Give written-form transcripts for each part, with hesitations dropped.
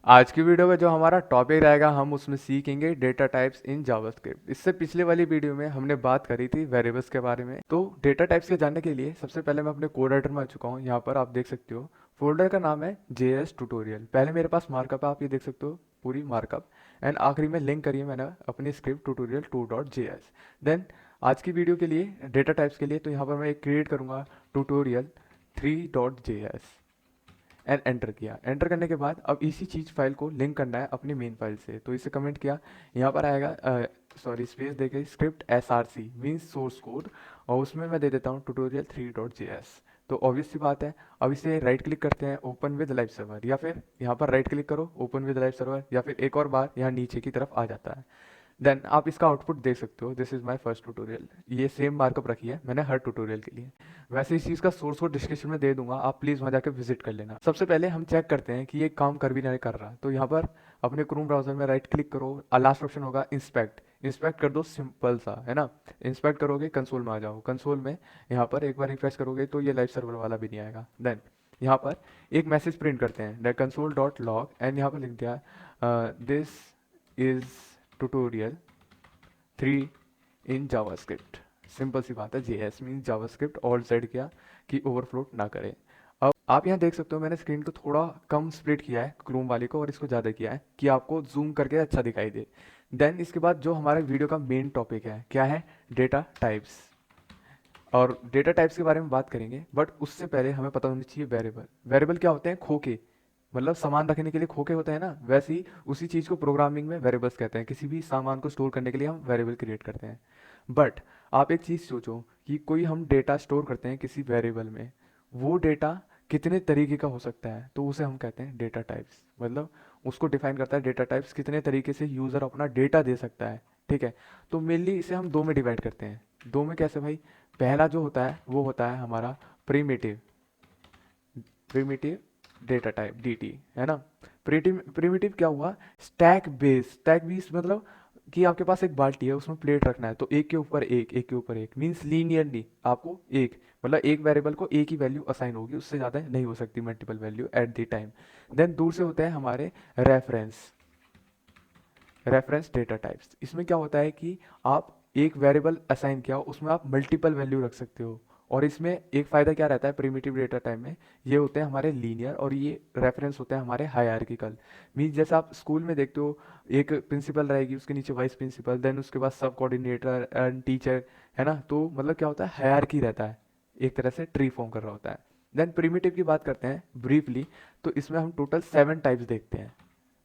आज की वीडियो में जो हमारा टॉपिक रहेगा हम उसमें सीखेंगे डेटा टाइप्स इन जावास्क्रिप्ट। इससे पिछले वाली वीडियो में हमने बात करी थी वेरिएबल्स के बारे में। तो डेटा टाइप्स के जानने के लिए सबसे पहले मैं अपने कोड एडिटर में आ चुका हूँ। यहाँ पर आप देख सकते हो फोल्डर का नाम है JS ट्यूटोरियल। पहले मेरे पास मार्कअप है, आप ये देख सकते हो पूरी मार्कअप। एंड आखिरी में लिंक करी है मैंने अपनी स्क्रिप्ट ट्यूटोरियल 2.js। देन आज की वीडियो के लिए डेटा टाइप्स के लिए तो यहाँ पर मैं एक क्रिएट करूँगा ट्यूटोरियल 3.js एंड एंटर किया। एंटर करने के बाद अब इसी चीज़ फाइल को लिंक करना है अपनी मेन फाइल से, तो इसे कमेंट किया। यहाँ पर आएगा सॉरी स्पेस देके script SRC means source code, और उसमें मैं दे देता हूँ ट्यूटोरियल 3.js। तो ऑब्वियस सी बात है, अब इसे राइट क्लिक करते हैं ओपन विद लाइव सर्वर, या फिर यहाँ पर राइट क्लिक करो ओपन विद लाइव सर्वर, या फिर एक और बार यहाँ नीचे की तरफ आ जाता है। देन आप इसका आउटपुट देख सकते हो, this is my first tutorial. ये सेम मार्कअप रखी है मैंने हर ट्यूटोरियल के लिए। वैसे इस चीज़ का सोर्स कोड डिस्क्रिप्शन में दे दूंगा, आप प्लीज़ वहाँ जाकर विजिट कर लेना। सबसे पहले हम चेक करते हैं कि ये काम कर भी नहीं कर रहा। तो यहाँ पर अपने क्रोम ब्राउजर में राइट क्लिक करो, लास्ट ऑप्शन होगा इंस्पेक्ट, इंस्पेक्ट कर दो, सिंपल सा है ना। इंस्पेक्ट करोगे कंसोल में आ जाओ, कंसोल में यहाँ पर एक बार रिफ्रेश करोगे तो ये लाइव सर्वर वाला भी नहीं आएगा। देन यहाँ पर एक मैसेज प्रिंट करते हैं कंसोल डॉट लॉग, एंड यहाँ पर लिख दिया this is tutorial 3 in JavaScript. Simple सी बात है, JS mean JavaScript, all side किया कि ओवरफ्लो ना करे। अब आप यहाँ देख सकते हो मैंने स्क्रीन को थोड़ा कम स्प्लिट किया है क्रोम वाले को, और इसको ज़्यादा किया है कि आपको जूम करके अच्छा दिखाई दे। देन इसके बाद जो हमारे वीडियो का मेन टॉपिक है क्या है, डेटा टाइप्स। और डेटा टाइप्स के बारे में बात करेंगे, बट उससे पहले हमें पता होनी चाहिए वेरिएबल। वेरिएबल क्या होते हैं, खोखे, मतलब सामान रखने के लिए खोखे होते हैं ना, वैसे ही उसी चीज़ को प्रोग्रामिंग में वेरिएबल्स कहते हैं। किसी भी सामान को स्टोर करने के लिए हम वेरिएबल क्रिएट करते हैं। बट आप एक चीज़ सोचो कि कोई हम डेटा स्टोर करते हैं किसी वेरिएबल में, वो डेटा कितने तरीके का हो सकता है, तो उसे हम कहते हैं डेटा टाइप्स। मतलब उसको डिफाइन करता है डेटा टाइप्स, कितने तरीके से यूज़र अपना डेटा दे सकता है। ठीक है, तो मेनली इसे हम दो में डिवाइड करते हैं। दो में कैसे भाई, पहला जो होता है वो होता है हमारा primitive, primitive data type DT, है ना। प्रिमिटिव क्या हुआ, स्टैक बेस। स्टैक बेस मतलब कि आपके पास एक बाल्टी है, उसमें प्लेट रखना है, तो एक के ऊपर एक, एक के ऊपर एक, मीन्स लीनियरली आपको एक, मतलब एक वेरिएबल को एक ही वैल्यू असाइन होगी, उससे ज़्यादा नहीं हो सकती multiple value at the time. Then दूर से होते हैं हमारे रेफरेंस, रेफरेंस डेटा टाइप्स। इसमें क्या होता है कि आप एक वेरिएबल असाइन किया, उसमें आप मल्टीपल वैल्यू रख सकते हो। और इसमें एक फ़ायदा क्या रहता है प्रिमिटिव डेटा टाइप में, ये होते हैं हमारे लीनियर, और ये रेफरेंस होते हैं हमारे हायरार्किकल। मीन्स जैसे आप स्कूल में देखते हो एक प्रिंसिपल रहेगी, उसके नीचे वाइस प्रिंसिपल, देन उसके बाद सब कोऑर्डिनेटर एंड टीचर, है ना। तो मतलब क्या होता है, हायरार्की रहता है, एक तरह से ट्री फॉर्म कर रहा होता है। देन प्रिमिटिव की बात करते हैं ब्रीफली, तो इसमें हम टोटल 7 टाइप्स देखते हैं।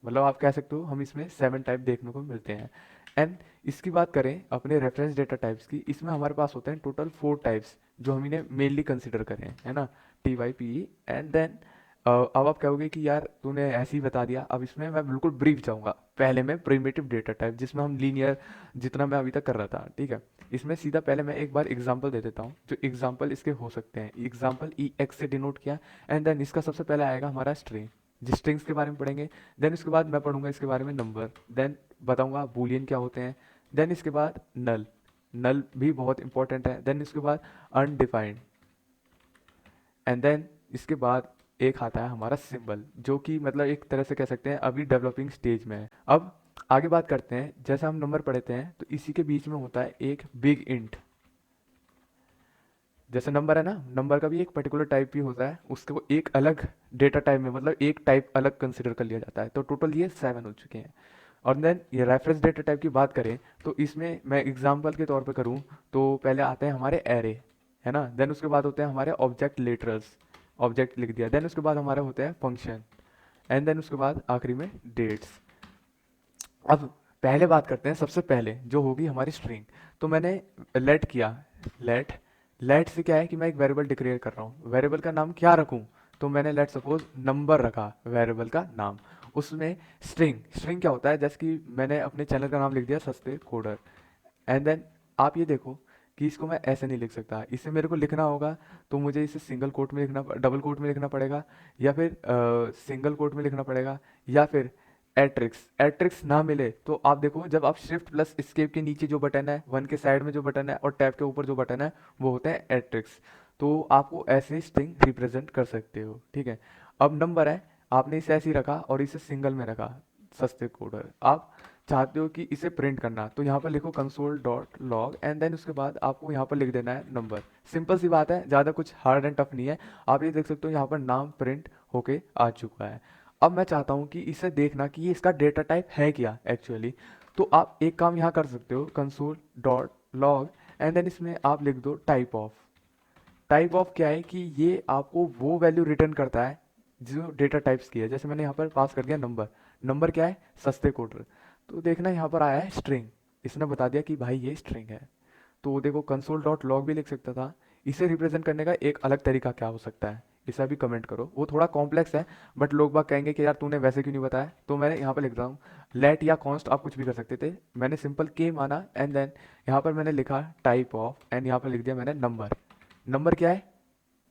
मतलब आप कह सकते हो हम इसमें 7 टाइप देखने को मिलते हैं। एंड इसकी बात करें अपने रेफरेंस डेटा टाइप्स की, इसमें हमारे पास होते हैं टोटल 4 टाइप्स जो हम इन्हें मेनली कंसिडर करें, है ना, TYPE। एंड देन अब आप कहोगे कि यार तूने ऐसे ही बता दिया, अब इसमें मैं बिल्कुल ब्रीफ जाऊंगा। पहले मैं प्रिमिटिव डेटा टाइप जिसमें हम लीनियर, जितना मैं अभी तक कर रहा था, ठीक है, इसमें सीधा पहले मैं एक बार एग्जांपल दे देता हूँ। जो एग्जांपल इसके हो सकते हैं, एग्जांपल EX से डिनोट किया। एंड देन इसका सबसे पहले आएगा हमारा स्ट्रिंग, जिस स्ट्रिंग्स के बारे में पढ़ेंगे। देन उसके बाद मैं पढ़ूंगा इसके बारे में नंबर, देन बताऊंगा बूलियन क्या होते हैं। देन इसके बाद नल, नल भी बहुत इंपॉर्टेंट है। देन इसके बाद अनडिफाइंड, एंड देन इसके बाद एक आता है हमारा सिंबल, जो कि मतलब एक तरह से कह सकते हैं अभी डेवलपिंग स्टेज में है। अब आगे बात करते हैं, जैसे हम नंबर पढ़ते हैं तो इसी के बीच में होता है एक बिग इंट। जैसे नंबर है ना, नंबर का भी एक पर्टिकुलर टाइप भी होता है, उसको एक अलग डेटा टाइप में, मतलब एक टाइप अलग कंसिडर कर लिया जाता है। तो टोटल ये 7 हो चुके हैं। और देन ये रेफरेंस डेटा टाइप की बात करें तो इसमें मैं एग्जांपल के तौर पे करूं तो पहले आते हैं हमारे एरे, है ना। देन उसके बाद होते हैं हमारे ऑब्जेक्ट लिटरल्स, ऑब्जेक्ट लिख दिया। देन उसके बाद हमारे होते हैं फंक्शन, एंड देन उसके बाद आखिरी में डेट्स। अब पहले बात करते हैं, सबसे पहले जो होगी हमारी स्ट्रिंग। तो मैंने लेट किया, लेट, लेट से क्या है कि मैं एक वेरिएबल डिक्लेयर कर रहा हूँ। वेरिएबल का नाम क्या रखूँ, तो मैंने लेट सपोज नंबर रखा वेरिएबल का नाम। उसमें स्ट्रिंग, स्ट्रिंग क्या होता है, जैसे कि मैंने अपने चैनल का नाम लिख दिया सस्ते कोडर। एंड देन आप ये देखो कि इसको मैं ऐसे नहीं लिख सकता, इसे मेरे को लिखना होगा तो मुझे इसे सिंगल कोट में लिखना, डबल कोट में लिखना पड़ेगा, या फिर सिंगल कोट में लिखना पड़ेगा, या फिर एट्रिक्स। एट्रिक्स ना मिले तो आप देखो, जब आप शिफ्ट प्लस एस्केप के नीचे जो बटन है, वन के साइड में जो बटन है, और टैब के ऊपर जो बटन है, वो होते हैं एट्रिक्स। तो आपको ऐसे स्ट्रिंग रिप्रेजेंट कर सकते हो, ठीक है। अब नंबर है, आपने इसे ऐसे ही रखा और इसे सिंगल में रखा, सस्ते कोडर। आप चाहते हो कि इसे प्रिंट करना, तो यहाँ पर लिखो console dot log and then उसके बाद आपको यहाँ पर लिख देना है नंबर। सिंपल सी बात है, ज़्यादा कुछ हार्ड एंड टफ नहीं है। आप ये देख सकते हो यहाँ पर नाम प्रिंट होके आ चुका है। अब मैं चाहता हूँ कि इसे देखना कि ये इसका डेटा टाइप है क्या एक्चुअली। तो आप एक काम यहाँ कर सकते हो, console dot log and then इसमें आप लिख दो टाइप ऑफ। टाइप ऑफ क्या है कि ये आपको वो वैल्यू रिटर्न करता है जो डेटा टाइप्स की है। जैसे मैंने यहाँ पर पास कर दिया नंबर। नंबर क्या है, सस्ते कोडर। तो देखना यहाँ पर आया है स्ट्रिंग, इसने बता दिया कि भाई ये स्ट्रिंग है। तो देखो कंसोल डॉट लॉग भी लिख सकता था। इसे रिप्रेजेंट करने का एक अलग तरीका क्या हो सकता है, इसे भी कमेंट करो। वो थोड़ा कॉम्प्लेक्स है, बट लोग बाग कहेंगे कि यार तूने वैसे क्यों नहीं बताया, तो मैंने यहाँ पर लिख रहा हूँ लेट या कॉन्स्ट, आप कुछ भी कर सकते थे। मैंने सिंपल के माना एंड देन यहाँ पर मैंने लिखा टाइप ऑफ एंड यहाँ पर लिख दिया मैंने नंबर। नंबर क्या है,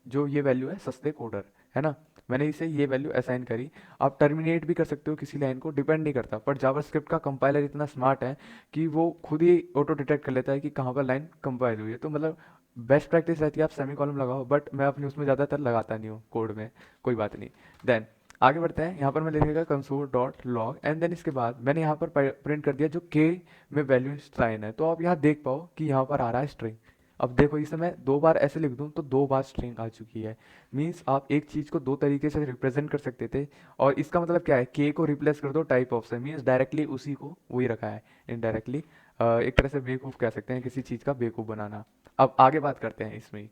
जो ये वैल्यू है सस्ते कोडर, है ना। मैंने इसे ये वैल्यू असाइन करी। आप टर्मिनेट भी कर सकते हो किसी लाइन को, डिपेंड नहीं करता। पर जावास्क्रिप्ट का कंपाइलर इतना स्मार्ट है कि वो खुद ही ऑटो डिटेक्ट कर लेता है कि कहाँ पर लाइन कंपाइल हुई है। तो मतलब बेस्ट प्रैक्टिस रहती है आप सेमी कॉलम लगाओ, बट मैं अपने उसमें ज़्यादातर लगाता नहीं हूँ कोड में, कोई बात नहीं। देन आगे बढ़ते हैं। यहाँ पर मैं लिखेगा console dot log and then इसके बाद मैंने यहाँ पर प्रिंट कर दिया जो के में वैल्यू साइन है। तो आप यहाँ देख पाओ कि यहाँ पर आ रहा है स्ट्रिंग। अब देखो इसे मैं दो बार ऐसे लिख दूं तो दो बार स्ट्रिंग आ चुकी है। मींस आप एक चीज को दो तरीके से रिप्रेजेंट कर सकते थे। और इसका मतलब क्या है, के को रिप्लेस कर दो टाइप ऑफ से, मींस डायरेक्टली उसी को वही रखा है। इनडायरेक्टली एक तरह से बेवकूफ कह सकते हैं, किसी चीज का बेवकूफ बनाना। अब आगे बात करते हैं इसमें ही।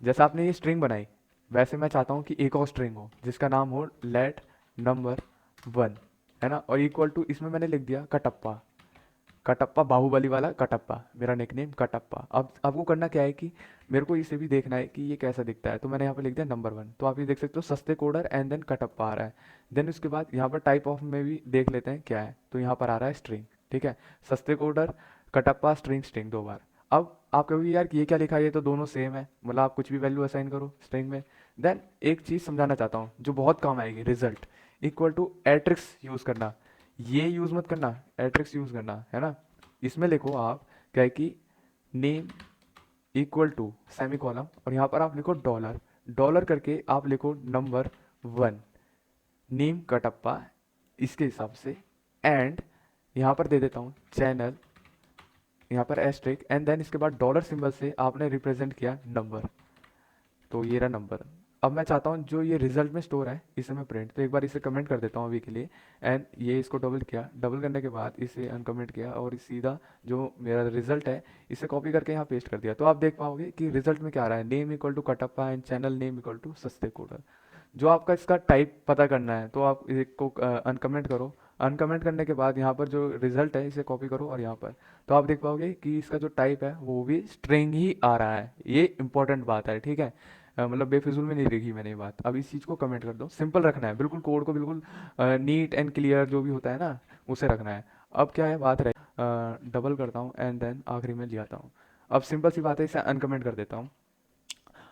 जैसा आपने ये स्ट्रिंग बनाई, वैसे मैं चाहता हूँ कि एक और स्ट्रिंग हो जिसका नाम हो लेट नंबर 1, है ना। और इक्वल टू इसमें मैंने लिख दिया कटप्पा। कटप्पा बाहुबली वाला कटप्पा, मेरा निकनेम कटप्पा। अब आपको करना क्या है कि मेरे को इसे भी देखना है कि ये कैसा दिखता है। तो मैंने यहाँ पे लिख दिया नंबर 1। तो आप ये देख सकते हो सस्ते कोडर एंड देन कटप्पा आ रहा है। देन उसके बाद यहाँ पर टाइप ऑफ में भी देख लेते हैं क्या है। तो यहाँ पर आ रहा है स्ट्रिंग, ठीक है। सस्ते कोडर कटप्पा स्ट्रिंग स्ट्रिंग दो बार। अब आप कहोगे यार कि ये क्या लिखा है, ये तो दोनों सेम है। मतलब आप कुछ भी वैल्यू असाइन करो स्ट्रिंग में। देन एक चीज़ समझाना चाहता हूँ जो बहुत काम आएगी, रिजल्ट इक्वल टू एट्रिक्स यूज़ करना। ये यूज़ मत करना, एट्रिक्स यूज़ करना, है ना। इसमें लिखो आप क्या है कि name equal to semicolon और यहाँ पर आप लिखो डॉलर। डॉलर करके आप लिखो नंबर 1 नेम कटप्पा इसके हिसाब से। एंड यहाँ पर दे देता हूँ चैनल, यहाँ पर एस्ट्रिक एंड देन इसके बाद डॉलर सिंबल से आपने रिप्रेजेंट किया नंबर। तो ये रहा नंबर। अब मैं चाहता हूँ जो ये रिजल्ट में स्टोर है इसे मैं प्रिंट, तो एक बार इसे कमेंट कर देता हूँ अभी के लिए। एंड ये इसको डबल किया, डबल करने के बाद इसे अनकमेंट किया और सीधा जो मेरा रिजल्ट है इसे कॉपी करके यहाँ पेस्ट कर दिया। तो आप देख पाओगे कि रिजल्ट में क्या आ रहा है, name equal to Kattappa and channel name equal to सस्ते कोडर। जो आपका इसका टाइप पता करना है तो आप इसको अनकमेंट करो। अनकमेंट करने के बाद यहाँ पर जो रिजल्ट है इसे कॉपी करो और यहाँ पर, तो आप देख पाओगे कि इसका जो टाइप है वो भी स्ट्रिंग ही आ रहा है। ये इंपॉर्टेंट बात है, ठीक है। मतलब बेफिजूल में नहीं लिखी मैंने ये बात। अब इस चीज़ को कमेंट कर दो, सिंपल रखना है बिल्कुल, कोड को बिल्कुल नीट एंड क्लियर जो भी होता है ना उसे रखना है। अब क्या है बात रहे, डबल करता हूँ एंड देन आखिरी में ले आता हूँ। अब सिंपल सी बात है, इसे अनकमेंट कर देता हूँ।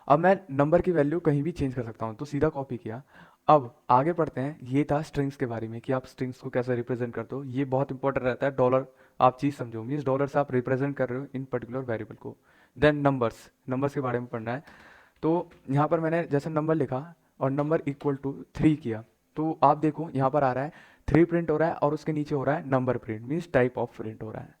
अब मैं नंबर की वैल्यू कहीं भी चेंज कर सकता हूँ, तो सीधा कॉपी किया। अब आगे बढ़ते हैं, ये था स्ट्रिंग्स के बारे में कि आप स्ट्रिंग्स को कैसे रिप्रेजेंट करते हो। ये बहुत इंपॉर्टेंट रहता है, डॉलर आप चीज़ समझो, मीन्स डॉलर से आप रिप्रेजेंट कर रहे हो इन पर्टिकुलर वेरिएबल को। देन नंबर्स, नंबर्स के बारे में पढ़ना है। तो यहाँ पर मैंने जैसे नंबर लिखा और नंबर इक्वल टू 3 किया, तो आप देखो यहाँ पर आ रहा है 3 प्रिंट हो रहा है और उसके नीचे हो रहा है number print, means type of print हो रहा है।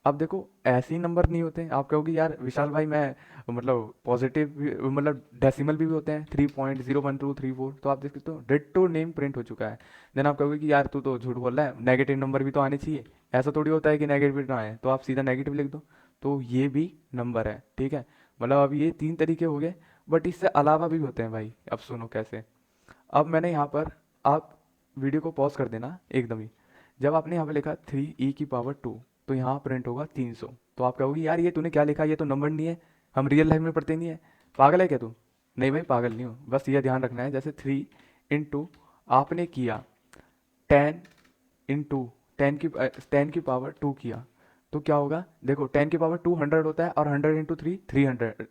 अब देखो ऐसे ही नंबर नहीं होते, आप कहोगे यार विशाल भाई मैं मतलब पॉजिटिव मतलब डेसिमल भी होते हैं 3.01234, तो आप देख सकते हो डिट्टो नेम प्रिंट हो चुका है। देन आप कहोगे कि यार तू तो झूठ बोल रहा है, नेगेटिव नंबर भी तो आने चाहिए। ऐसा थोड़ी होता है कि नेगेटिव ना आए, तो आप सीधा नेगेटिव लिख दो, तो ये भी नंबर है, ठीक है। मतलब अब ये 3 तरीके हो गए, बट इससे अलावा भी होते हैं भाई। अब सुनो कैसे। अब मैंने यहाँ पर, आप वीडियो को पॉज कर देना एकदम ही। जब आपने यहाँ पे लिखा 3e⁻², तो यहाँ प्रिंट होगा 300। तो आप कहोगे यार ये तूने क्या लिखा, ये तो नंबर नहीं है, हम रियल लाइफ में पढ़ते नहीं है, पागल है क्या तू। नहीं भाई पागल नहीं हो, बस ये ध्यान रखना है। जैसे 3 इंटू आपने किया 10 इंटू 10 की पावर 2 किया, तो क्या होगा देखो 10 की पावर 2 100 होता है और 100 इंटू 3 300,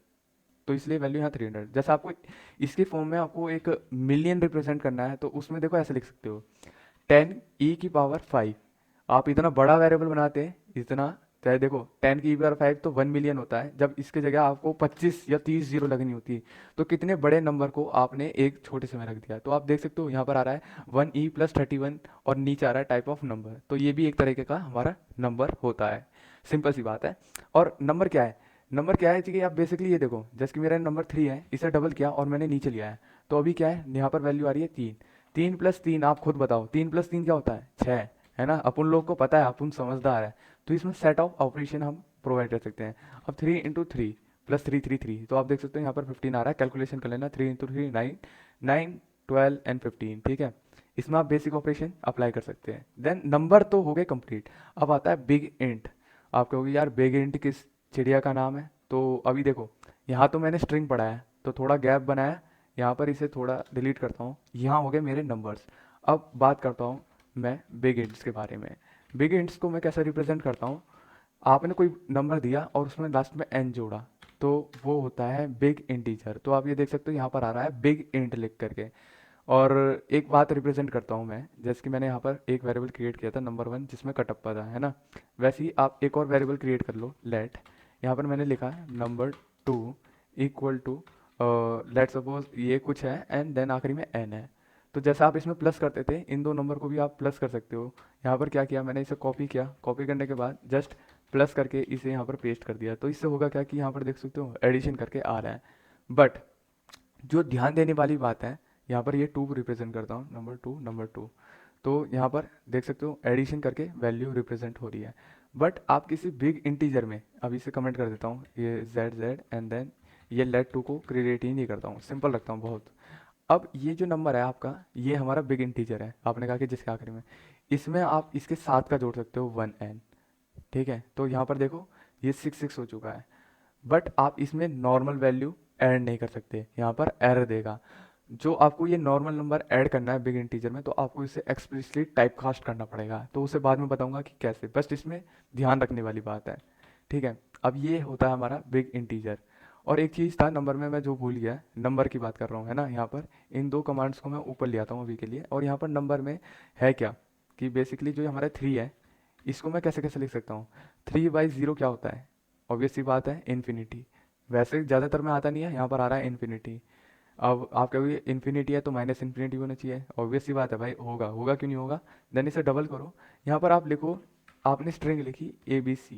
तो इसलिए वैल्यू यहाँ 300। जैसे आपको इसके फॉर्म में आपको एक मिलियन रिप्रेजेंट करना है, तो उसमें देखो ऐसे लिख सकते हो 10e⁻⁵। आप इतना बड़ा वेरिएबल बनाते हैं, इतना चाहे देखो 10 की पावर 5 तो 1 मिलियन होता है, जब इसके जगह आपको 25 या 30 जीरो लगनी होती है, तो कितने बड़े नंबर को आपने एक छोटे से में रख दिया। तो आप देख सकते हो यहाँ पर आ रहा है 1e+31 और नीचे आ रहा है टाइप ऑफ नंबर, तो ये भी एक तरीके का हमारा नंबर होता है। सिंपल सी बात है। और नंबर क्या है, नंबर क्या है कि आप बेसिकली ये देखो, जैसे कि मेरा नंबर 3 है, इसे डबल किया और मैंने नीचे लिया है, तो अभी क्या है यहाँ पर वैल्यू आ रही है 3। 3+3 आप खुद बताओ, 3+3 क्या होता है 6, है ना, अपन लोग को पता है, अपन समझदार है। तो इसमें सेट ऑफ ऑपरेशन हम प्रोवाइड कर सकते हैं। अब 3 × 3 + 3 = 3 तो आप देख सकते हो यहाँ पर 15 आ रहा है, कैलकुलेशन कर लेना, 3 × 3 9, 9 12 एंड 15, ठीक है। इसमें आप बेसिक ऑपरेशन अप्लाई कर सकते हैं। देन नंबर तो हो गए कंप्लीट। अब आता है बिग इंट। आप कहोगे यार बिग इंट किस चिड़िया का नाम है, तो अभी देखो यहाँ तो मैंने स्ट्रिंग पढ़ा है तो थोड़ा गैप बनाया, यहाँ पर इसे थोड़ा डिलीट करता हूँ, यहाँ हो गए मेरे नंबर्स। अब बात करता हूँ मैं बिग इंट्स के बारे में। बिग इंट्स को मैं कैसे रिप्रेजेंट करता हूँ, आपने कोई नंबर दिया और उसमें लास्ट में एन जोड़ा, तो वो होता है बिग इंटीजर। तो आप ये देख सकते हो यहाँ पर आ रहा है बिग इंट लिख करके। और एक बात रिप्रेजेंट करता हूँ मैं, जैसे कि मैंने यहाँ पर एक वेरिएबल क्रिएट किया था नंबर 1 जिसमें कटप्पा था, है ना, वैसे ही आप एक और वेरिएबल क्रिएट कर लो लेट। यहाँ पर मैंने लिखा है number 2 equal to let suppose ये कुछ है एंड देन आखिरी में एन है। तो जैसा आप इसमें प्लस करते थे, इन दो नंबर को भी आप प्लस कर सकते हो। यहाँ पर क्या किया मैंने, इसे कॉपी किया, कॉपी करने के बाद जस्ट प्लस करके इसे यहाँ पर पेस्ट कर दिया। तो इससे होगा क्या कि यहाँ पर देख सकते हो एडिशन करके आ रहा है। बट जो ध्यान देने वाली बात है, यहाँ पर ये 2 रिप्रेजेंट करता हूँ, नंबर 2 तो यहाँ पर देख सकते हो एडिशन करके वैल्यू रिप्रेजेंट हो रही है। बट आप किसी बिग इंटीजर में, अभी इसे कमेंट कर देता हूँ, ये Z एंड देन ये लेट 2 को क्रिएट ही नहीं करता हूँ, सिंपल रखता हूँ बहुत। अब ये जो नंबर है आपका, ये हमारा बिग इंटीजर है, आपने कहा कि जिसके आखिरी में, इसमें आप इसके साथ का जोड़ सकते हो 1n, ठीक है। तो यहाँ पर देखो ये 6 हो चुका है। बट आप इसमें नॉर्मल वैल्यू ऐड नहीं कर सकते, यहाँ पर एरर देगा। जो आपको ये नॉर्मल नंबर ऐड करना है बिग इंटीजर में, तो आपको इसे एक्सप्लिसिटली टाइप कास्ट करना पड़ेगा, तो उसे बाद में बताऊंगा कि कैसे, बस इसमें ध्यान रखने वाली बात है, ठीक है। अब ये होता है हमारा बिग इंटीजर। और एक चीज़ था नंबर में मैं जो भूल गया, नंबर की बात कर रहा हूँ, है ना, यहाँ पर इन दो कमांड्स को मैं ऊपर ले आता हूँ अभी के लिए। और यहाँ पर नंबर में है क्या कि बेसिकली जो हमारा 3 है, इसको मैं कैसे कैसे लिख सकता हूँ। 3/0 क्या होता है, ऑब्वियस सी बात है इन्फिनिटी। वैसे ज़्यादातर में आता नहीं है, यहाँ पर आ रहा है इन्फिनिटी। अब आप कहोगे इन्फिनिटी है तो माइनस इन्फिनिटी होना चाहिए, ऑब्वियस सी बात है भाई, होगा होगा क्यों नहीं होगा। देन इसे डबल करो, यहाँ पर आप लिखो, आपने स्ट्रिंग लिखी ABC,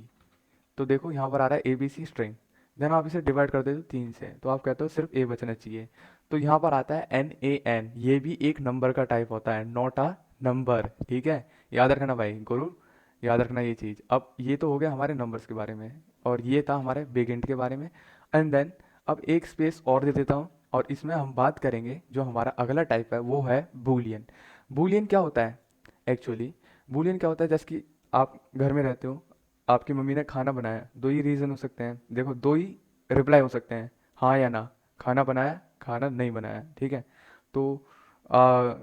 तो देखो यहाँ पर आ रहा है ABC स्ट्रिंग। देन आप इसे डिवाइड कर देते हो 3 से, तो आप कहते हो सिर्फ A बचना चाहिए। तो यहाँ पर आता है NaN, ये भी एक नंबर का टाइप होता है, नॉट अ नंबर, ठीक है। याद रखना भाई गुरु, याद रखना ये चीज़। अब ये तो हो गया हमारे नंबर्स के बारे में, और ये था हमारे बिग इंट के बारे में। एंड देन अब एक स्पेस और दे देता हूँ, और इसमें हम बात करेंगे जो हमारा अगला टाइप है, वो है बूलियन। बूलियन क्या होता है एक्चुअली, बूलियन क्या होता है, जैसे कि आप घर में रहते हो, आपकी मम्मी ने खाना बनाया, दो ही रीज़न हो सकते हैं, देखो दो ही रिप्लाई हो सकते हैं, हाँ या ना, खाना बनाया खाना नहीं बनाया, ठीक है। तो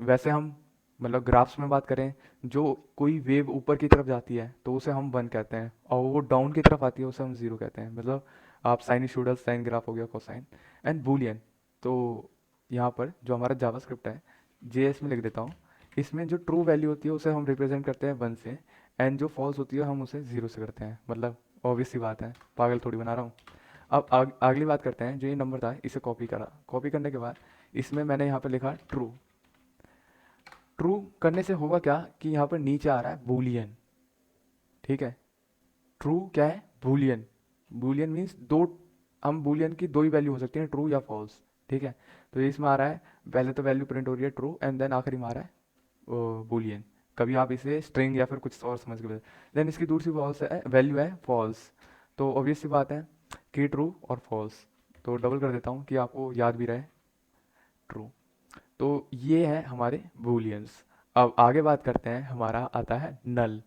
वैसे हम मतलब ग्राफ्स में बात करें, जो कोई वेव ऊपर की तरफ जाती है तो उसे हम 1 कहते हैं, और वो डाउन की तरफ आती है उसे हम 0 कहते हैं। मतलब आप साइनसोइडल साइन ग्राफ हो गया, कोसाइन एंड बूलियन। तो यहाँ पर जो हमारा जावास्क्रिप्ट है, JS में लिख देता हूँ, इसमें जो ट्रू वैल्यू होती है उसे हम रिप्रेजेंट करते हैं 1 से, एंड जो फॉल्स होती है हम उसे 0 से करते हैं। मतलब ऑब्वियस सी बात है, पागल थोड़ी बना रहा हूँ। अब अगली बात करते हैं, जो ये नंबर था इसे कॉपी करा, कॉपी करने के बाद इसमें मैंने यहाँ पर लिखा ट्रू। ट्रू करने से होगा क्या कि यहाँ पर नीचे आ रहा है बूलियन, ठीक है। ट्रू क्या है, बूलियन। बूलियन मीन्स दो, हम बूलियन की दो ही वैल्यू हो सकती हैं, ट्रू या फॉल्स, ठीक है। तो ये इसमें आ रहा है, पहले तो वैल्यू प्रिंट हो रही है ट्रू, एंड देन आखिरी में आ रहा है बूलियन। कभी आप इसे स्ट्रिंग या फिर कुछ और समझ के, देन इसकी दूसरी फॉल्स है, वैल्यू है फॉल्स। तो ऑब्वियस सी बात है कि ट्रू और फॉल्स, तो डबल कर देता हूँ कि आपको याद भी रहे, ट्रू। तो ये है हमारे बूलियंस। अब आगे बात करते हैं, हमारा आता है नल।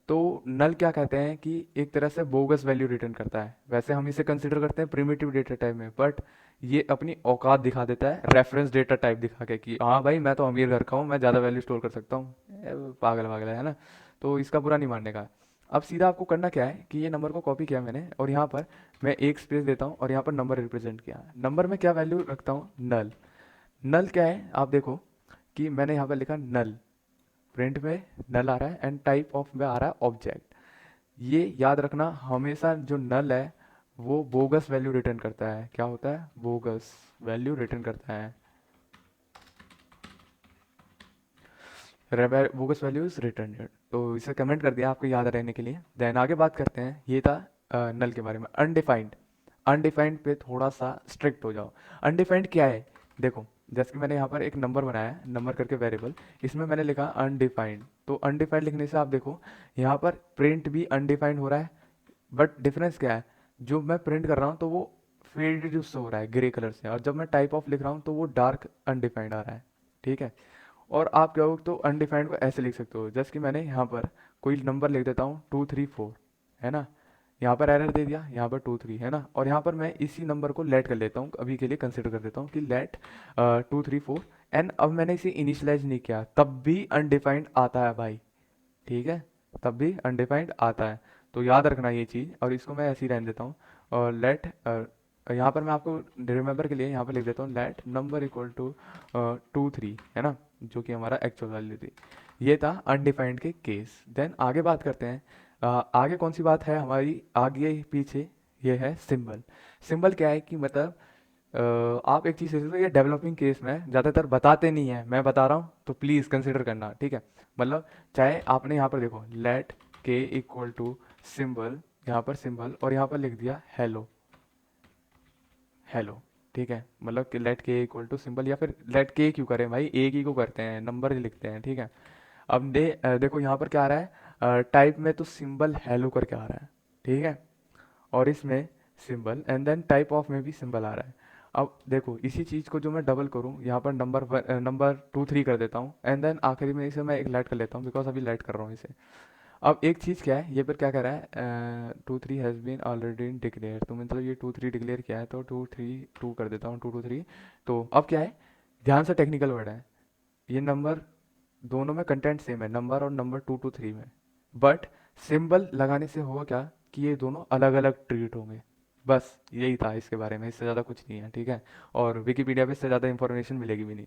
तो नल क्या कहते हैं कि एक तरह से बोगस वैल्यू रिटर्न करता है। वैसे हम इसे कंसिडर करते हैं प्रिमिटिव डेटा टाइप में, बट ये अपनी औकात दिखा देता है रेफरेंस डेटा टाइप दिखा के कि हाँ भाई मैं तो अमीर घर का हूँ, मैं ज़्यादा वैल्यू स्टोर कर सकता हूँ। पागल पागल है ना। तो इसका बुरा नहीं मानने का। अब सीधा आपको करना क्या है कि ये नंबर को कॉपी किया मैंने, और यहाँ पर मैं एक स्पेस देता हूँ, और यहाँ पर नंबर रिप्रेजेंट किया। नंबर में क्या वैल्यू रखता हूँ, नल। नल क्या है आप देखो कि मैंने यहाँ पर लिखा नल, प्रिंट में नल आ रहा है, एंड टाइप ऑफ में आ रहा है ऑब्जेक्ट। ये याद रखना, हमेशा जो नल है वो बोगस वैल्यू रिटर्न करता है। क्या होता है? बोगस वैल्यू रिटर्न करता है। Bogus value is return. तो इसे कमेंट कर दिया आपको याद रहने के लिए। देन आगे बात करते हैं, ये था नल के बारे में। अनडिफाइंड, अनडिफाइंड पे थोड़ा सा स्ट्रिक्ट हो जाओ। अनडिफाइंड क्या है? देखो, जैसे कि मैंने यहाँ पर एक नंबर बनाया है, नंबर करके वेरिएबल, इसमें मैंने लिखा अनडिफाइंड। तो अनडिफाइंड लिखने से आप देखो यहाँ पर प्रिंट भी अनडिफाइंड हो रहा है, बट डिफरेंस क्या है? जो मैं प्रिंट कर रहा हूँ तो वो फेडेड उससे हो रहा है ग्रे कलर से, और जब मैं टाइप ऑफ लिख रहा हूँ तो वो डार्क अनडिफाइंड आ रहा है। ठीक है। और आप क्या हो तो अनडिफाइंड को ऐसे लिख सकते हो, जैसे कि मैंने यहाँ पर कोई नंबर लिख देता हूँ 234, है ना। यहाँ पर एरर दे दिया, यहाँ पर 23, है ना। और यहाँ पर मैं इसी नंबर को लेट कर लेता हूँ, अभी के लिए कंसिडर कर देता हूँ कि लेट 234। एंड अब मैंने इसे इनिशियलाइज नहीं किया, तब भी अनडिफाइंड आता है भाई। ठीक है, तब भी अनडिफाइंड आता है। तो याद रखना ये चीज़, और इसको मैं ऐसे ही रहने देता हूँ। और लेट यहाँ पर मैं आपको रिमेंबर के लिए यहाँ पर लिख देता हूँ लेट नंबर इक्वल टू 23, है ना, जो कि हमारा एक्चुअल वैल्यू थी। ये था अनडिफाइंड के केस। देन आगे बात करते हैं। आगे कौन सी बात है हमारी आगे पीछे? ये है सिंबल। सिंबल क्या है कि मतलब आप एक चीज़ सोच लो, ये डेवलपिंग केस में ज़्यादातर बताते नहीं है, मैं बता रहा हूँ तो प्लीज़ कंसिडर करना, ठीक है। मतलब चाहे आपने यहाँ पर देखो लेट के इक्वल टू सिंबल, यहाँ पर सिंबल, और यहाँ पर लिख दिया हेलो, हेलो। ठीक है, मतलब कि लेट के इक्वल टू सिंबल, या फिर लेट के क्यों करें भाई, एक ही को करते हैं, नंबर ही लिखते हैं, ठीक है। अब देखो यहाँ पर क्या आ रहा है, टाइप में तो सिंबल हेलो करके आ रहा है, ठीक है। और इसमें symbol, and then type of में भी सिंबल आ रहा है। अब देखो इसी चीज़ को जो मैं डबल करूँ, यहाँ पर नंबर 2 3 कर देता हूँ, एंड देन आखिरी में इसे मैं एक लाइट कर लेता हूँ, बिकॉज अभी लाइट कर रहा हूँ इसे। अब एक चीज़ क्या है, ये पर क्या कह रहा है, 2 3 हैज़ बीन ऑलरेडी डिक्लेयर, तो मतलब ये 2 3 डिक्लेयर किया है, तो 2 3 2 कर देता हूँ, 2 2 3। तो अब क्या है, ध्यान से टेक्निकल वर्ड है, ये नंबर दोनों में कंटेंट सेम है, नंबर और नंबर 2 2 3 में, बट सिंबल लगाने से होगा क्या कि ये दोनों अलग अलग ट्रीट होंगे। बस यही था इसके बारे में, इससे ज़्यादा कुछ नहीं है, ठीक है। और विकिपीडिया पे इससे ज़्यादा इंफॉर्मेशन मिलेगी भी नहीं।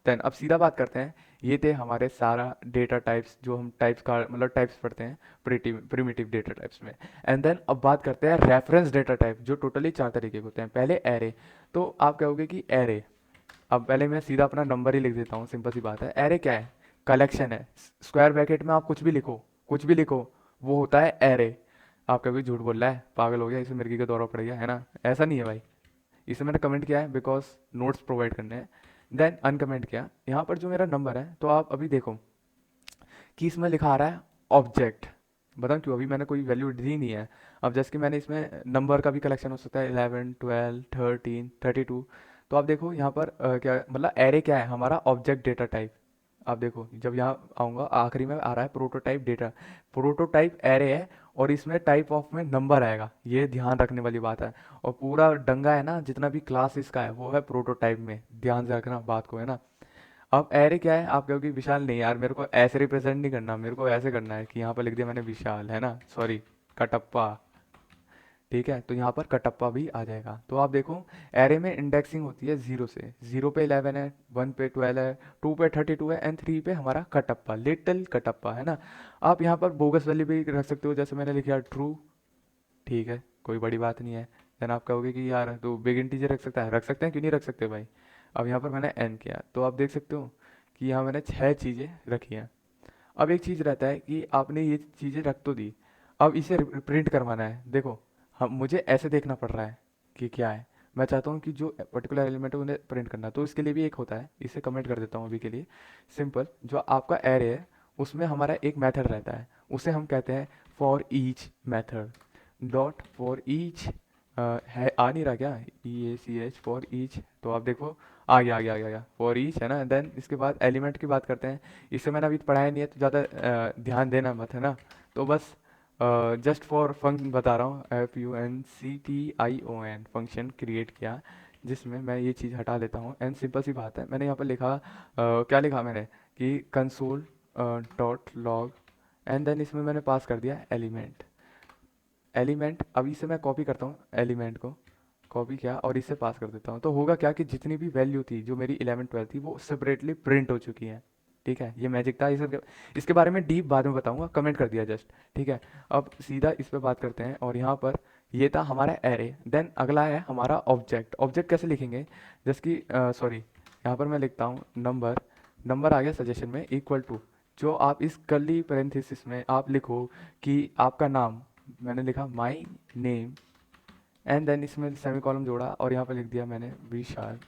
देन अब सीधा बात करते हैं, ये थे हमारे सारा डेटा टाइप्स, जो हम टाइप्स का मतलब टाइप्स पढ़ते हैं प्रिमिटिव डेटा टाइप्स में। एंड देन अब बात करते हैं रेफरेंस डेटा टाइप, जो टोटली 4 तरीके के होते हैं। पहले एरे। तो आप कहोगे कि एरे, अब पहले मैं सीधा अपना नंबर ही लिख देता हूँ, सिंपल सी बात है। एरे क्या है? कलेक्शन है। स्क्वायर ब्रैकेट में आप कुछ भी लिखो, कुछ भी लिखो, वो होता है एरे। आप कभी झूठ बोल रहा है, पागल हो गया, इसे मिर्गी का दौरा पड़ गया, है ना। ऐसा नहीं है भाई, इसे मैंने कमेंट किया है बिकॉज नोट्स प्रोवाइड करने हैं। देन अनकमेंट किया, यहाँ पर जो मेरा नंबर है, तो आप अभी देखो कि इसमें लिखा आ रहा है ऑब्जेक्ट। बताऊँ क्यों? अभी मैंने कोई वैल्यू दी नहीं है। अब जैसे कि मैंने इसमें नंबर का भी कलेक्शन हो सकता है, 11 12 13 32। तो आप देखो यहाँ पर क्या मतलब एरे क्या है हमारा? Object data type. आप देखो जब यहाँ आऊँगा आखिरी में आ रहा है प्रोटोटाइप डेटा, प्रोटोटाइप एरे है, और इसमें टाइप ऑफ में नंबर आएगा, ये ध्यान रखने वाली बात है। और पूरा डंगा है ना, जितना भी क्लास इसका है वो है प्रोटोटाइप में, ध्यान से रखना बात को, है ना। अब एरे क्या है? आप कहोगे विशाल नहीं यार, मेरे को ऐसे रिप्रेजेंट नहीं करना, मेरे को ऐसे करना है कि यहाँ पर लिख दिया मैंने विशाल, है ना, सॉरी, कटप्पा। ठीक है, तो यहाँ पर कटप्पा भी आ जाएगा। तो आप देखो एरे में इंडेक्सिंग होती है 0 से, 0 पे 11 है, 1 पे 12 है, 2 पे 32 है, एंड 3 पे हमारा कटप्पा, लिटिल कटप्पा, है ना। आप यहाँ पर बोगस वैल्यू भी रख सकते हो, जैसे मैंने लिखा ट्रू। ठीक है, कोई बड़ी बात नहीं है। देन आप कहोगे कि यार तो बिग इंटीजर रख सकता है, रख सकते हैं, क्यों नहीं रख सकते भाई। अब यहाँ पर मैंने एन किया, तो आप देख सकते हो कि यहाँ मैंने 6 चीज़ें रखी हैं। अब एक चीज़ रहता है कि आपने ये चीज़ें रख तो दी, अब इसे प्रिंट करवाना है। देखो हम मुझे ऐसे देखना पड़ रहा है कि क्या है, मैं चाहता हूँ कि जो पर्टिकुलर एलिमेंट है उन्हें प्रिंट करना, तो इसके लिए भी एक होता है, इसे कमेंट कर देता हूँ अभी के लिए। सिंपल, जो आपका एरे है उसमें हमारा एक मेथड रहता है, उसे हम कहते हैं for each method. Dot for each है, आ नहीं रहा क्या? EACH फॉर ईच, तो आप देखो आ गया, आ गया, आ गया, आ गया, फॉर ईच, है ना। देन इसके बाद एलिमेंट की बात करते हैं। इसे मैंने अभी पढ़ाया नहीं है, तो ज़्यादा ध्यान देना मत, है ना। तो बस जस्ट फॉर फंक्शन बता रहा हूँ, FUNCTION फंक्शन क्रिएट किया, जिसमें मैं ये चीज़ हटा लेता हूँ। एंड सिंपल सी बात है, मैंने यहाँ पर लिखा क्या लिखा मैंने कि console dot log, and then इसमें मैंने पास कर दिया एलिमेंट। एलिमेंट, अब इसे मैं कॉपी करता हूँ, एलिमेंट को कॉपी किया और इसे पास कर देता हूँ, तो होगा क्या कि जितनी भी वैल्यू थी जो मेरी 11 12 थी वो सेपरेटली प्रिंट हो चुकी है। ठीक है, ये मैजिक था। इसके बारे में डीप बाद में बताऊंगा, कमेंट कर दिया जस्ट। ठीक है, अब सीधा इस पे बात करते हैं। और यहाँ पर ये था हमारा एरे। देन अगला है हमारा ऑब्जेक्ट। ऑब्जेक्ट कैसे लिखेंगे, जैसे कि सॉरी, यहाँ पर मैं लिखता हूँ नंबर। नंबर आ गया सजेशन में इक्वल टू, जो आप इस कर्ली पैरेंथेसिस में आप लिखो कि आपका नाम, मैंने लिखा माई नेम, एंड देन इसमें सेमी कॉलम जोड़ा और यहाँ पे लिख दिया मैंने विशाल।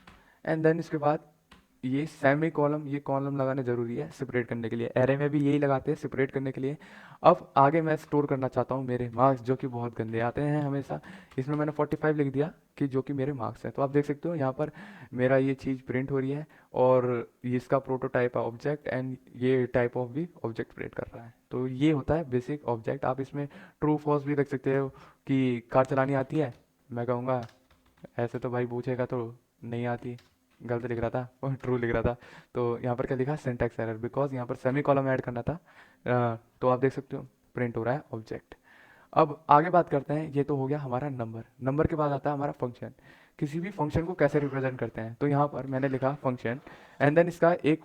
एंड देन इसके बाद ये सेमी कॉलम, ये कॉलम लगाना जरूरी है सेपरेट करने के लिए। एरे में भी यही लगाते हैं सेपरेट करने के लिए। अब आगे मैं स्टोर करना चाहता हूँ मेरे मार्क्स, जो कि बहुत गंदे आते हैं हमेशा। इसमें मैंने 45 लिख दिया कि जो कि मेरे मार्क्स हैं। तो आप देख सकते हो यहाँ पर मेरा ये चीज़ प्रिंट हो रही है, और ये इसका प्रोटोटाइप है ऑब्जेक्ट, एंड ये टाइप ऑफ भी ऑब्जेक्ट प्रिंट कर रहा है। तो ये होता है बेसिक ऑब्जेक्ट। आप इसमें ट्रू फॉल्स भी रख सकते हो कि कार चलानी आती है, मैं कहूँगा ऐसे तो भाई पूछेगा तो नहीं आती, गलत लिख रहा था और ट्रू लिख रहा था। तो यहाँ पर क्या लिखा, सिंटैक्स एरर, बिकॉज यहाँ पर सेमी कॉलम ऐड करना था। तो आप देख सकते हो प्रिंट हो रहा है ऑब्जेक्ट। अब आगे बात करते हैं, ये तो हो गया हमारा नंबर। नंबर के बाद आता है हमारा फंक्शन। किसी भी फंक्शन को कैसे रिप्रेजेंट करते हैं, तो यहाँ पर मैंने लिखा फंक्शन, एंड देन इसका एक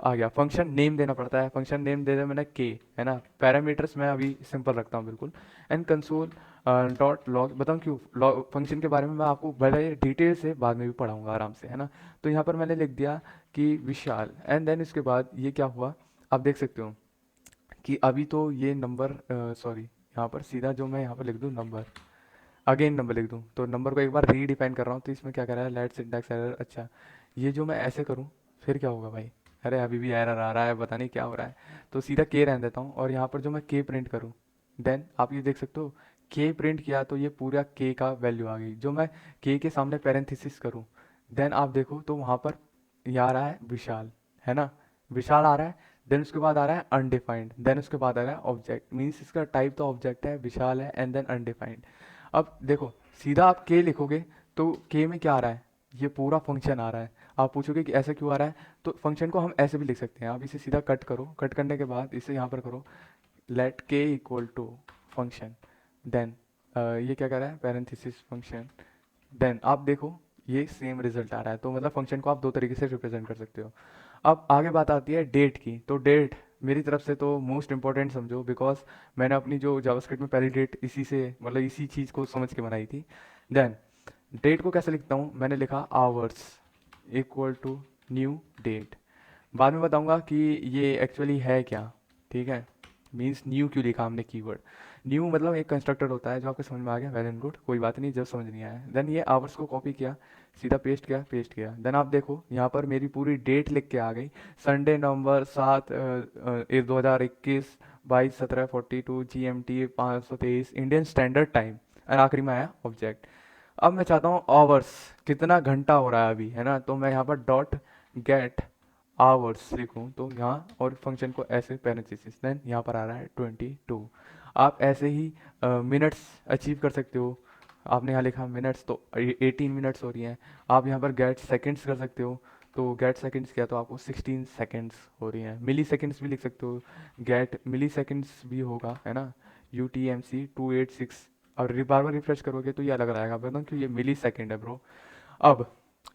आ गया फंक्शन नेम देना पड़ता है। फंक्शन नेम दे दिया मैंने के, है ना। पैरामीटर्स मैं अभी सिंपल रखता हूँ बिल्कुल। एंड कंसोल डॉट लॉग, बताऊँ क्यों फंक्शन के बारे में मैं आपको बड़े डिटेल से बाद में भी पढ़ाऊंगा आराम से, है ना। तो यहाँ पर मैंने लिख दिया कि विशाल, एंड देन इसके बाद ये क्या हुआ, आप देख सकते हो कि अभी तो ये नंबर, सॉरी, यहाँ पर सीधा जो मैं यहाँ पर लिख दूँ नंबर, अगेन नंबर लिख दूँ, तो नंबर को एक बार रीडिफाइन कर रहा हूँ। तो इसमें क्या कर रहा है, लेट सिंटैक्स एरर। अच्छा, ये जो मैं ऐसे करूँ फिर क्या होगा भाई, अरे अभी भी एरर आ रहा है, पता नहीं क्या हो रहा है। तो सीधा के रहने देता हूँ, और यहाँ पर जो मैं के प्रिंट करूँ, देन आप ये देख सकते हो के प्रिंट किया तो ये पूरा के का वैल्यू आ गई। जो मैं के सामने पैरेंथेसिस करूँ, देन आप देखो तो वहाँ पर ये आ रहा है विशाल, है ना, विशाल आ रहा है। देन उसके बाद आ रहा है अनडिफाइंड, देन उसके बाद आ रहा है ऑब्जेक्ट, मीन्स इसका टाइप तो ऑब्जेक्ट है, विशाल है, एंड देन अनडिफाइंड। अब देखो सीधा आप के लिखोगे तो के में क्या आ रहा है, ये पूरा फंक्शन आ रहा है। आप पूछोगे कि ऐसा क्यों आ रहा है, तो फंक्शन को हम ऐसे भी लिख सकते हैं। आप इसे सीधा कट करो, कट करने के बाद इसे यहाँ पर करो, लेट के इक्वल टू फंक्शन, देन ये क्या कर रहा है, पैरेंथेसिस फंक्शन। देन आप देखो ये सेम रिजल्ट आ रहा है। तो मतलब फंक्शन को आप दो तरीके से रिप्रेजेंट कर सकते हो। अब आगे बात आती है डेट की। तो डेट मेरी तरफ से तो मोस्ट इंपॉर्टेंट समझो, बिकॉज मैंने अपनी जो जावास्क्रिप्ट में पहली डेट इसी से, मतलब इसी चीज़ को समझ के बनाई थी। देन डेट को कैसे लिखता हूँ, मैंने लिखा hours equal to new date. बाद में बताऊंगा कि ये एक्चुअली है क्या, ठीक है। मीन्स न्यू क्यों लिखा हमने कीवर्ड। न्यू मतलब एक कंस्ट्रक्टर होता है, जो आपको समझ में आ गया, वेल एंड गुड, कोई बात नहीं। जब समझ नहीं आया, देन ये आवर्स को कॉपी किया, सीधा पेस्ट किया, पेस्ट किया। देन आप देखो यहाँ पर मेरी पूरी डेट लिख के आ गई, Sunday November 7 2021 22:17:42 GMT 523 Indian standard time. And आखिरी में आया ऑब्जेक्ट। अब मैं चाहता हूँ आवर्स, कितना घंटा हो रहा है अभी, है ना। तो मैं यहाँ पर डॉट गेट आवर्स लिखूँ तो यहाँ, और फंक्शन को ऐसे पैरेंथेसिस, देन यहाँ पर आ रहा है 22। आप ऐसे ही मिनट्स अचीव कर सकते हो। आपने यहाँ लिखा मिनट्स, तो 18 मिनट्स हो रही हैं। आप यहाँ पर गेट सेकंड्स कर सकते हो, तो गेट सेकंड्स किया तो आपको 16 सेकंड्स हो रही हैं। मिली सेकंड्स भी लिख सकते हो, गेट मिली सेकंड्स भी होगा, है ना, UTMC 286। और बार बार रिफ्रेश करोगे तो ये अलग रहेगा, बताऊँ क्यों, ये मिली सेकेंड है ब्रो। अब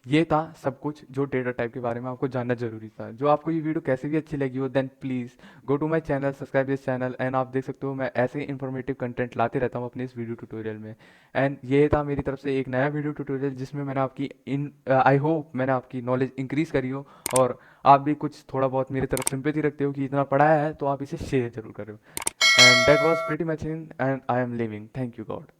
ये था सब कुछ जो डेटा टाइप के बारे में आपको जानना जरूरी था। जो आपको ये वीडियो कैसे भी अच्छी लगी हो, then please go to my channel, subscribe this channel. And आप देख सकते हो मैं ऐसे इन्फॉर्मेटिव कंटेंट लाते रहता हूँ अपने इस वीडियो ट्यूटोरियल में। एंड ये था मेरी तरफ से एक नया वीडियो ट्यूटोरियल, जिसमें मैंने आपकी आई होप मैंने आपकी नॉलेज इंक्रीज करी हो, और आप भी कुछ थोड़ा बहुत मेरी तरफ सिंपैथी रखते हो कि इतना पढ़ाया है, तो आप इसे शेयर जरूर करो। And that was pretty much in, and I am living, thank you God.